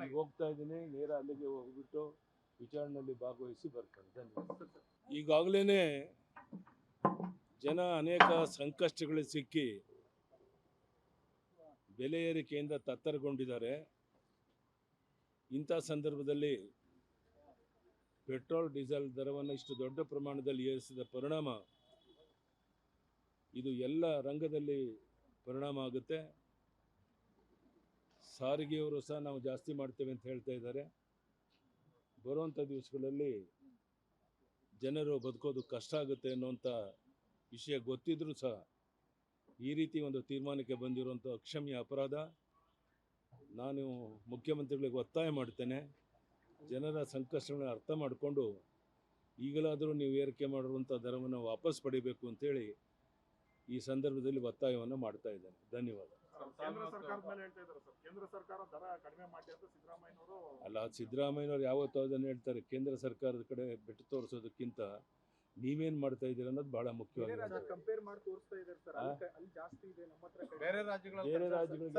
ಈಗ ಹೋಗ್ತಾ ಇದ್ದೀನಿ, ನೇರ ಅಲ್ಲಿಗೆ ಹೋಗ್ಬಿಟ್ಟು ವಿಚಾರಣೆಯಲ್ಲಿ ಭಾಗವಹಿಸಿ ಬರ್ತಾರೆ. ಧನ್ಯವಾದ. ಈಗಾಗಲೇ ಜನ ಅನೇಕ ಸಂಕಷ್ಟಗಳಿಗೆ ಸಿಕ್ಕಿ ಬೆಲೆ ಏರಿಕೆಯಿಂದ ತತ್ತರಗೊಂಡಿದ್ದಾರೆ. ಇಂಥ ಸಂದರ್ಭದಲ್ಲಿ ಪೆಟ್ರೋಲ್ ಡೀಸೆಲ್ ದರವನ್ನು ಇಷ್ಟು ದೊಡ್ಡ ಪ್ರಮಾಣದಲ್ಲಿ ಏರಿಸಿದ ಪರಿಣಾಮ ಇದು ಎಲ್ಲ ರಂಗದಲ್ಲಿ ಪರಿಣಾಮ ಆಗುತ್ತೆ. ಸಾರಿಗೆಯವರು ಸಹ ನಾವು ಜಾಸ್ತಿ ಮಾಡ್ತೇವೆ ಅಂತ ಹೇಳ್ತಾ ಇದ್ದಾರೆ. ಬರುವಂಥ ದಿವಸಗಳಲ್ಲಿ ಜನರು ಬದುಕೋದು ಕಷ್ಟ ಆಗುತ್ತೆ ಅನ್ನುವಂಥ ವಿಷಯ ಗೊತ್ತಿದ್ರೂ ಸಹ ಈ ರೀತಿ ಒಂದು ತೀರ್ಮಾನಕ್ಕೆ ಬಂದಿರುವಂಥ ಅಕ್ಷಮ್ಯ ಅಪರಾಧ. ನಾನು ಮುಖ್ಯಮಂತ್ರಿಗಳಿಗೆ ಒತ್ತಾಯ ಮಾಡ್ತೇನೆ, ಜನರ ಸಂಕಷ್ಟಗಳನ್ನ ಅರ್ಥ ಮಾಡಿಕೊಂಡು ಈಗಲಾದರೂ ನೀವು ಏರಿಕೆ ಮಾಡಿರುವಂಥ ದರವನ್ನು ವಾಪಸ್ ಪಡಿಬೇಕು ಅಂತೇಳಿ ಈ ಸಂದರ್ಭದಲ್ಲಿ ಒತ್ತಾಯವನ್ನು ಮಾಡ್ತಾ ಇದ್ದೇನೆ. ಧನ್ಯವಾದ. ಅಲ್ಲ, ಸಿದ್ದರಾಮಯ್ಯನವರು ಯಾವತ್ತೂ ಅದನ್ನು ಹೇಳ್ತಾರೆ. ಕೇಂದ್ರ ಸರ್ಕಾರದ ಕಡೆ ಬೆಟ್ಟು ತೋರಿಸೋದಕ್ಕಿಂತ ನೀವೇನು ಮಾಡ್ತಾ ಇದ್ದೀರ ಅನ್ನೋದು ಬಹಳ ಮುಖ್ಯವಾಗಿದೆ. ಬೇರೆ ರಾಜ್ಯಗಳಿಗೆ